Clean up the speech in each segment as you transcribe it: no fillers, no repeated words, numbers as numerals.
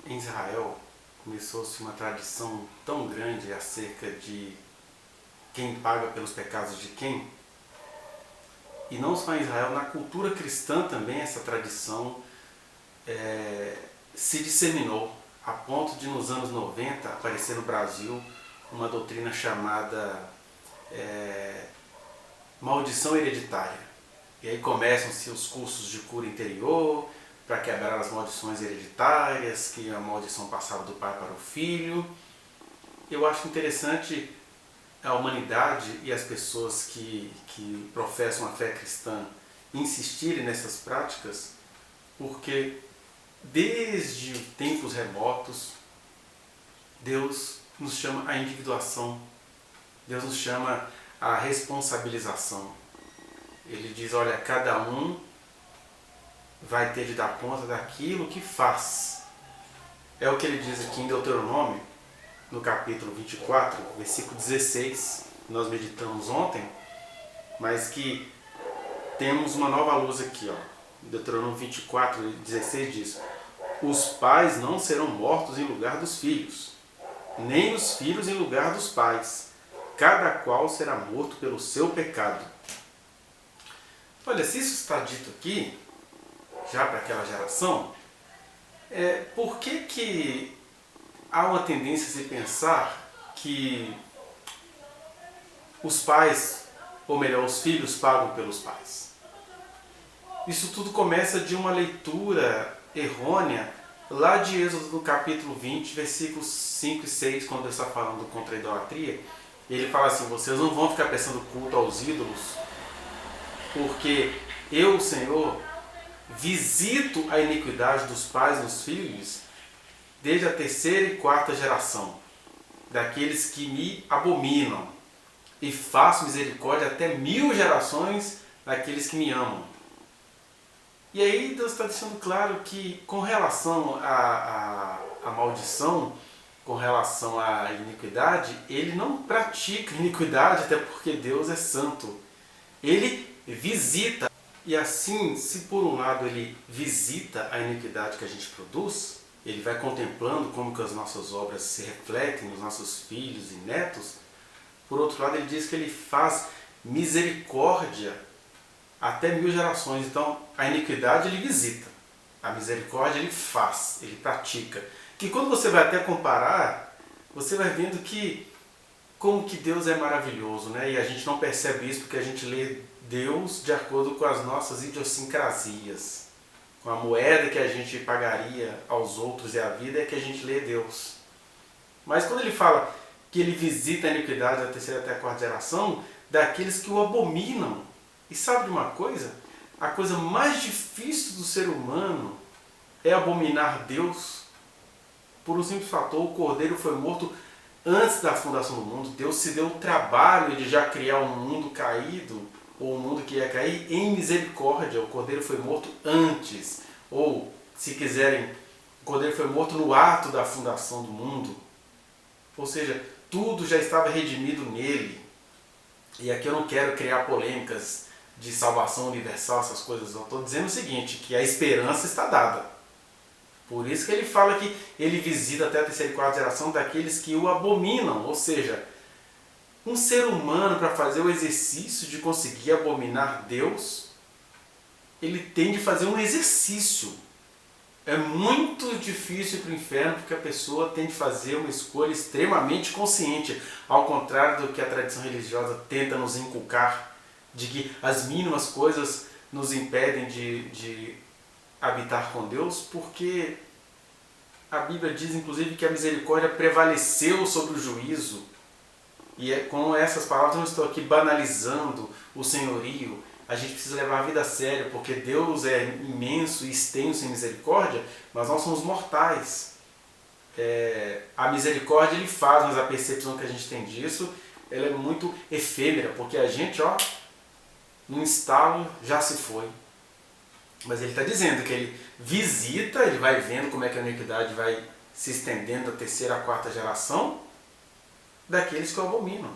Em Israel começou-se uma tradição tão grande acerca de quem paga pelos pecados de quem, e não só em Israel, na cultura cristã também essa tradição se disseminou, a ponto de nos anos 90 aparecer no Brasil uma doutrina chamada maldição hereditária. E aí começam-se os cursos de cura interior, para quebrar as maldições hereditárias, que a maldição passava do pai para o filho. Eu acho interessante a humanidade e as pessoas que professam a fé cristã insistirem nessas práticas, porque desde tempos remotos Deus nos chama à individuação, Deus nos chama à responsabilização. Ele diz, olha, cada um vai ter de dar conta daquilo que faz. É o que ele diz aqui em Deuteronômio, no capítulo 24, versículo 16, que nós meditamos ontem, mas que temos uma nova luz aqui. Deuteronômio 24, 16 diz, os pais não serão mortos em lugar dos filhos, nem os filhos em lugar dos pais. Cada qual será morto pelo seu pecado. Olha, se isso está dito aqui, já para aquela geração, por que há uma tendência a se pensar que os pais, ou melhor, os filhos pagam pelos pais? Isso tudo começa de uma leitura errônea lá de Êxodo, no capítulo 20, versículos 5 e 6, quando ele está falando contra a idolatria. Ele fala assim, vocês não vão ficar prestando culto aos ídolos, porque eu, Senhor, visito a iniquidade dos pais nos filhos desde a terceira e quarta geração, daqueles que me abominam, e faço misericórdia até 1000 gerações daqueles que me amam. E aí Deus está deixando claro que com relação à maldição, com relação à iniquidade, ele não pratica iniquidade, até porque Deus é santo. Ele visita. E assim, se por um lado ele visita a iniquidade que a gente produz, ele vai contemplando como que as nossas obras se refletem nos nossos filhos e netos, por outro lado ele diz que ele faz misericórdia até 1000 gerações. Então a iniquidade ele visita, a misericórdia ele faz, ele pratica. Que quando você vai até comparar, você vai vendo que como que Deus é maravilhoso, né? E a gente não percebe isso porque a gente lê Deus de acordo com as nossas idiosincrasias. Com a moeda que a gente pagaria aos outros e à vida é que a gente lê Deus. Mas quando ele fala que ele visita a iniquidade da terceira até a quarta geração, daqueles que o abominam. E sabe de uma coisa? A coisa mais difícil do ser humano é abominar Deus. Por um simples fator, o Cordeiro foi morto antes da fundação do mundo. Deus se deu o trabalho de já criar um mundo caído, ou um mundo que ia cair, em misericórdia. O Cordeiro foi morto antes. Ou, se quiserem, o Cordeiro foi morto no ato da fundação do mundo. Ou seja, tudo já estava redimido nele. E aqui eu não quero criar polêmicas de salvação universal, essas coisas. Eu estou dizendo o seguinte, que a esperança está dada. Por isso que ele fala que ele visita até a terceira e quarta geração daqueles que o abominam. Ou seja, um ser humano, para fazer o exercício de conseguir abominar Deus, ele tem de fazer um exercício. É muito difícil para o inferno porque a pessoa tem de fazer uma escolha extremamente consciente. Ao contrário do que a tradição religiosa tenta nos inculcar, de que as mínimas coisas nos impedem de habitar com Deus, porque a Bíblia diz inclusive que a misericórdia prevaleceu sobre o juízo. E com essas palavras eu não estou aqui banalizando o senhorio. A gente precisa levar a vida a sério, porque Deus é imenso e extenso em misericórdia, mas nós somos mortais. A misericórdia ele faz, mas a percepção que a gente tem disso ela é muito efêmera, porque a gente, num estalo já se foi. Mas ele está dizendo que ele visita, ele vai vendo como é que a iniquidade vai se estendendo da terceira à quarta geração daqueles que o abominam.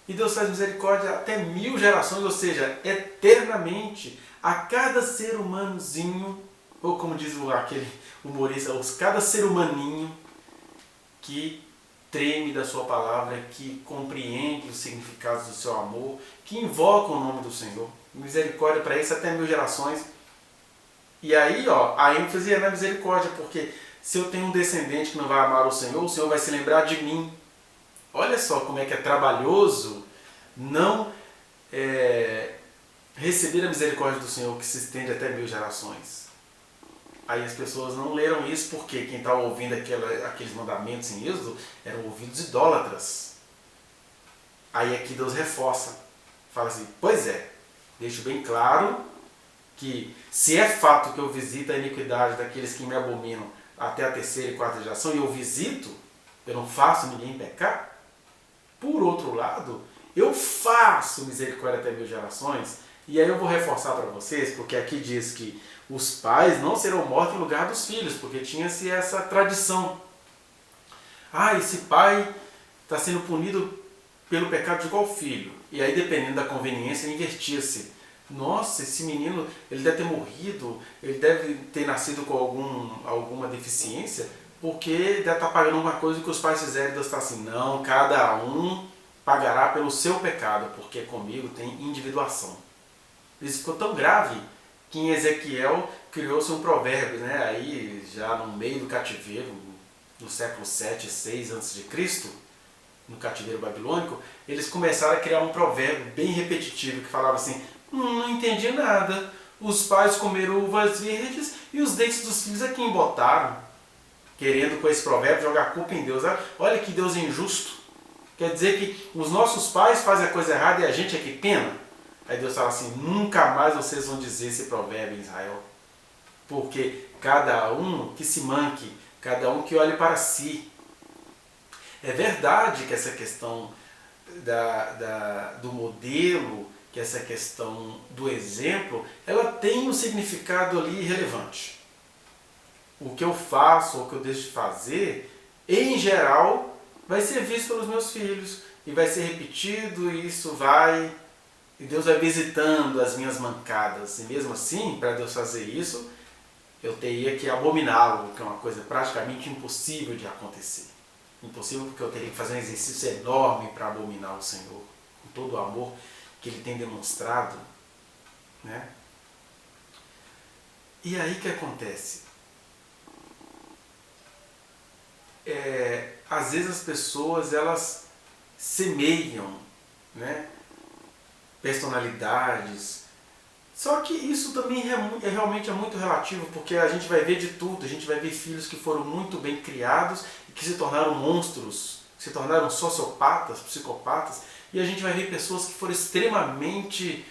E Deus faz misericórdia até 1000 gerações, ou seja, eternamente, a cada ser humanozinho Ou como diz aquele humorista, cada ser humaninho que treme da sua palavra, que compreende os significados do seu amor, que invoca o nome do Senhor. Misericórdia para isso até 1000 gerações. E aí, a ênfase é na misericórdia, porque se eu tenho um descendente que não vai amar o Senhor vai se lembrar de mim. Olha só como é que é trabalhoso não receber a misericórdia do Senhor que se estende até 1000 gerações. Aí as pessoas não leram isso porque quem estava ouvindo aqueles mandamentos em Êxodo eram ouvidos idólatras. Aí aqui Deus reforça. Fala assim, pois é, deixo bem claro que se é fato que eu visito a iniquidade daqueles que me abominam até a 3ª e 4ª geração, e eu visito, eu não faço ninguém pecar. Por outro lado, eu faço misericórdia até 1000 gerações, e aí eu vou reforçar para vocês, porque aqui diz que os pais não serão mortos em lugar dos filhos, porque tinha-se essa tradição. Esse pai está sendo punido pelo pecado de igual filho. E aí, dependendo da conveniência, invertia-se. Nossa, esse menino, ele deve ter morrido, ele deve ter nascido com alguma deficiência, porque deve estar pagando alguma coisa que os pais fizeram. E Deus está assim, não, cada um pagará pelo seu pecado, porque comigo tem individuação. Isso ficou tão grave que em Ezequiel criou-se um provérbio, né? Aí já no meio do cativeiro, no século 7, 6 a.C., no cativeiro babilônico, eles começaram a criar um provérbio bem repetitivo que falava assim, não entendi nada, os pais comeram uvas verdes e os dentes dos filhos é quem botaram, querendo com esse provérbio jogar a culpa em Deus. Olha que Deus é injusto, quer dizer que os nossos pais fazem a coisa errada e a gente é que pena? Aí Deus fala assim, nunca mais vocês vão dizer esse provérbio em Israel, porque cada um que se manque, cada um que olhe para si. É verdade que essa questão do modelo, que essa questão do exemplo, ela tem um significado ali relevante. O que eu faço ou o que eu deixo de fazer, em geral, vai ser visto pelos meus filhos e vai ser repetido e e Deus vai visitando as minhas mancadas. E mesmo assim, para Deus fazer isso, eu teria que abominá-lo, que é uma coisa praticamente impossível de acontecer. Impossível porque eu teria que fazer um exercício enorme para abominar o Senhor, com todo o amor que Ele tem demonstrado, né? E aí o que acontece? Às vezes as pessoas, elas semeiam, né, personalidades, só que isso também realmente é muito relativo, porque a gente vai ver de tudo, a gente vai ver filhos que foram muito bem criados e que se tornaram monstros, se tornaram sociopatas, psicopatas, e a gente vai ver pessoas que foram extremamente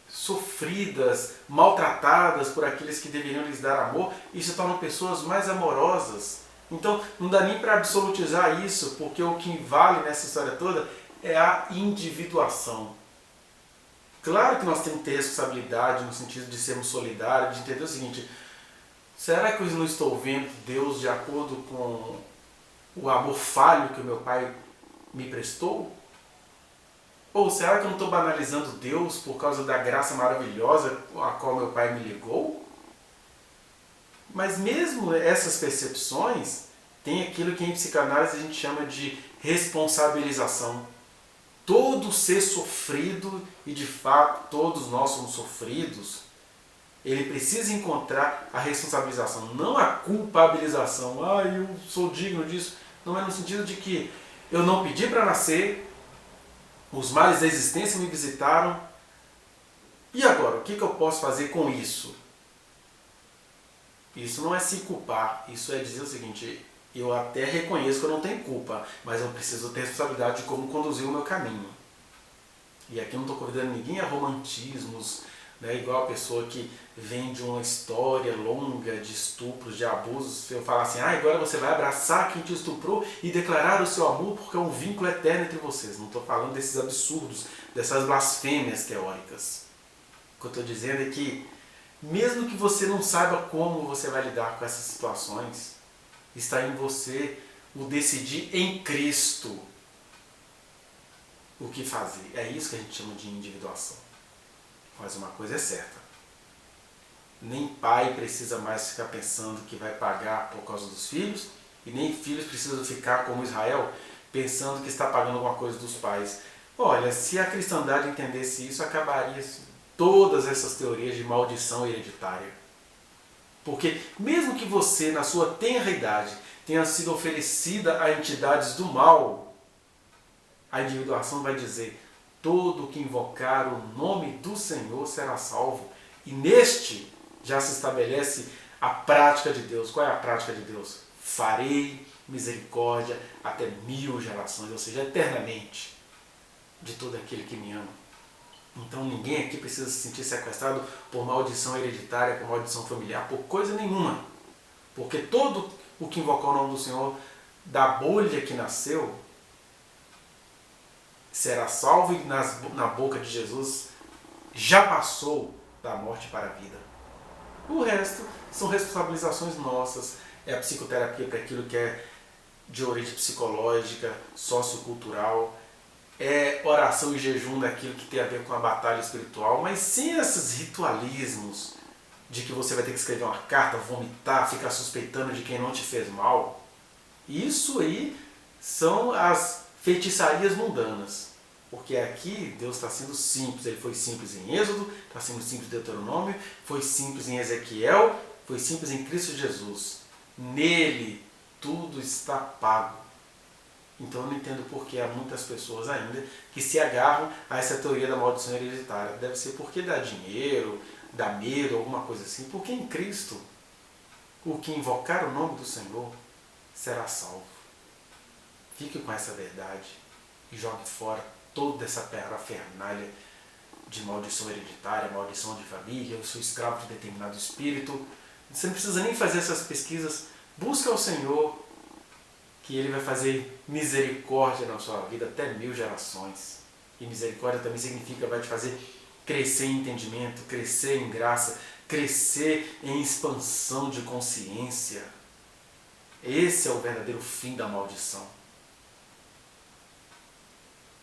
sofridas, maltratadas por aqueles que deveriam lhes dar amor e se tornam pessoas mais amorosas. Então não dá nem para absolutizar isso, porque o que vale nessa história toda é a individuação. Claro que nós temos que ter responsabilidade no sentido de sermos solidários, de entender o seguinte, será que eu não estou vendo Deus de acordo com o amor falho que o meu pai me prestou? Ou será que eu não estou banalizando Deus por causa da graça maravilhosa a qual meu pai me ligou? Mas mesmo essas percepções, tem aquilo que em psicanálise a gente chama de responsabilização. Todo ser sofrido, e de fato todos nós somos sofridos, ele precisa encontrar a responsabilização, não a culpabilização. Eu sou digno disso. Não é no sentido de que eu não pedi para nascer, os males da existência me visitaram, e agora, o que eu posso fazer com isso? Isso não é se culpar, isso é dizer o seguinte, eu até reconheço que eu não tenho culpa, mas eu preciso ter responsabilidade de como conduzir o meu caminho. E aqui eu não estou convidando ninguém a romantismos, né, igual a pessoa que vem de uma história longa de estupros, de abusos, eu falar assim, agora você vai abraçar quem te estuprou e declarar o seu amor porque é um vínculo eterno entre vocês. Não estou falando desses absurdos, dessas blasfêmias teóricas. O que eu estou dizendo é que, mesmo que você não saiba como você vai lidar com essas situações, está em você o decidir em Cristo o que fazer. É isso que a gente chama de individuação. Mas uma coisa é certa, Nem pai precisa mais ficar pensando que vai pagar por causa dos filhos, e nem filhos precisam ficar como Israel, pensando que está pagando alguma coisa dos pais. Olha, se a cristandade entendesse isso, acabaria todas essas teorias de maldição hereditária. Porque mesmo que você, na sua tenra idade, tenha sido oferecida a entidades do mal, a individuação vai dizer: todo que invocar o nome do Senhor será salvo. E neste já se estabelece a prática de Deus. Qual é a prática de Deus? Farei misericórdia até 1000 gerações, ou seja, eternamente, de todo aquele que me ama. Então ninguém aqui precisa se sentir sequestrado por maldição hereditária, por maldição familiar, por coisa nenhuma. Porque todo o que invocar o nome do Senhor, da bolha que nasceu, será salvo, e na boca de Jesus já passou da morte para a vida. O resto são responsabilizações nossas, é a psicoterapia para aquilo que é de origem psicológica, sociocultural, é oração e jejum daquilo que tem a ver com a batalha espiritual, mas sem esses ritualismos de que você vai ter que escrever uma carta, vomitar, ficar suspeitando de quem não te fez mal. Isso aí são as feitiçarias mundanas. Porque aqui Deus está sendo simples. Ele foi simples em Êxodo, está sendo simples em Deuteronômio, foi simples em Ezequiel, foi simples em Cristo Jesus. Nele tudo está pago. Então eu não entendo porque há muitas pessoas ainda que se agarram a essa teoria da maldição hereditária. Deve ser porque dá dinheiro, dá medo, alguma coisa assim. Porque em Cristo, o que invocar o nome do Senhor será salvo. Fique com essa verdade e jogue fora toda essa parafernália de maldição hereditária, maldição de família, eu sou escravo de determinado espírito. Você não precisa nem fazer essas pesquisas. Busca o Senhor, que Ele vai fazer misericórdia na sua vida até 1000 gerações. E misericórdia também significa vai te fazer crescer em entendimento, crescer em graça, crescer em expansão de consciência. Esse é o verdadeiro fim da maldição.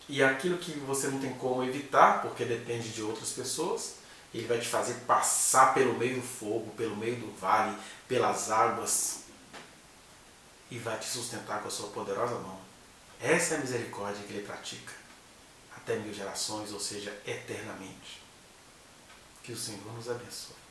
E aquilo que você não tem como evitar, porque depende de outras pessoas, Ele vai te fazer passar pelo meio do fogo, pelo meio do vale, pelas águas, e vai te sustentar com a sua poderosa mão. Essa é a misericórdia que Ele pratica, até 1000 gerações, ou seja, eternamente. Que o Senhor nos abençoe.